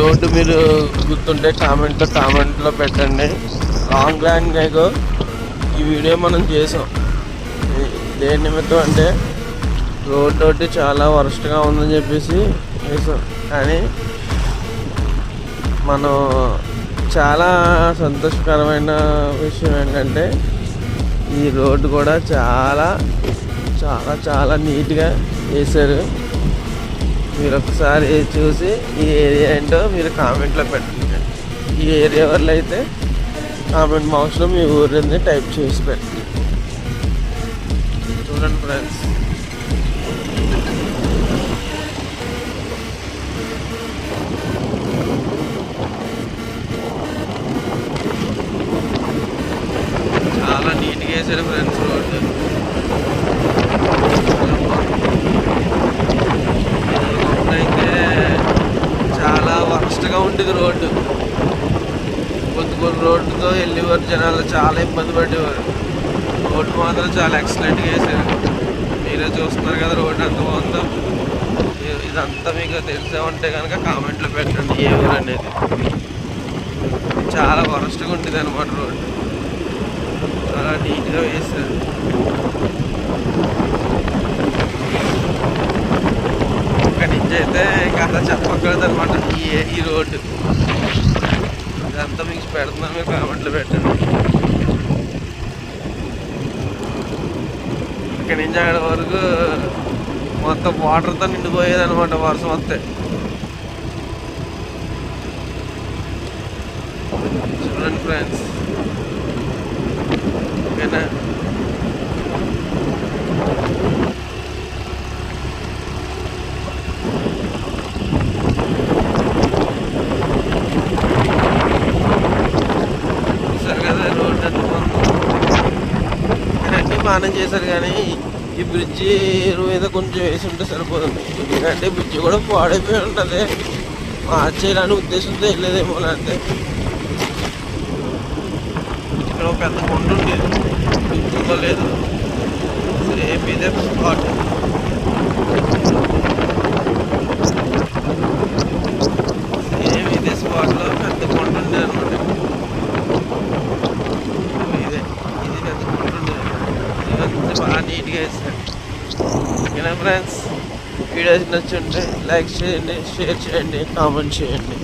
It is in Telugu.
రోడ్డు మీరు గుర్తుంటే కామెంట్లో పెట్టండి. లాంగ్ ల్యాండ్ ఈ వీడియో మనం చేసాం. దేని నిమిత్తం అంటే రోడ్డు ఒకటి చాలా వరస్ట్గా ఉందని చెప్పేసి వేసాం. కానీ మనం చాలా సంతోషకరమైన విషయం ఏంటంటే ఈ రోడ్డు కూడా చాలా చాలా చాలా నీట్గా వేశారు. మీరు ఒకసారి చూసి ఈ ఏరియా ఏంటో మీరు కామెంట్లో పెట్టండి. ఈ ఏరియా వల్ల అయితే కామెంట్ బాక్స్లో మీ ఊరిని టైప్ చేసి పెట్టండి. చూడండి ఫ్రెండ్స్, చాలా నీట్గా వేసారు ఫ్రెండ్స్ రోడ్డు. అయితే చాలా వరస్ట్గా ఉండేది రోడ్డు. కొన్ని రోడ్డుతో వెళ్ళేవారు జనాలు, చాలా ఇబ్బంది పడేవారు. రోడ్డు మాత్రం చాలా ఎక్సలెంట్గా వేసారు. మీరే చూస్తున్నారు కదా రోడ్డు ఎంత బాగుందో. ఇదంతా మీకు తెలిసే ఉంటే కనుక కామెంట్లో పెట్టండి ఏ ఊరు అనేది. చాలా వరస్ట్గా ఉండేది అనమాట రోడ్డు. చాలా నీట్గా వేసారు. ఇక్కడి నుంచి అయితే ఇంకా అంతా చెప్పక్కర్లేదు అనమాట ఈ రోడ్డు. ఇదంతా మీకు పెడుతున్నాను, మీరు కామెంట్లో పెట్టండి. ఇక్కడి నుంచి అక్కడ వరకు మొత్తం వాటర్తో నిండిపోయేది అనమాట వర్షం వస్తే. చూడండి ఫ్రెండ్స్, ఓకేనా? చూసారు కదా రోడ్డు ఎంత బాగుంది. అన్నీ బాగానే చేశారు, కానీ ఈ బ్రిడ్జి మీద కొంచెం వేసి ఉంటే సరిపోతుంది. ఎందుకంటే బ్రిడ్జి కూడా పాడైపోయి ఉంటుంది. మార్చేయాలని ఉద్దేశంతో వెళ్ళేదేమో. అంటే ఇక్కడ ఒక పెద్ద కొండ ఉండేది, గుర్తుందో లేదు. సేమ్ ఇదే స్పాట్. సేమ్ ఇదే స్పాట్లో పెద్ద కొండ ఉండేది అనమాట. ఇది పెద్ద కొండ ఉండేది. ఇదంతా బాగా నీట్గా వేస్తారు. ఓకేనా ఫ్రెండ్స్? వీడియోస్ నచ్చుంటే లైక్ చేయండి, షేర్ చేయండి, కామెంట్ చేయండి.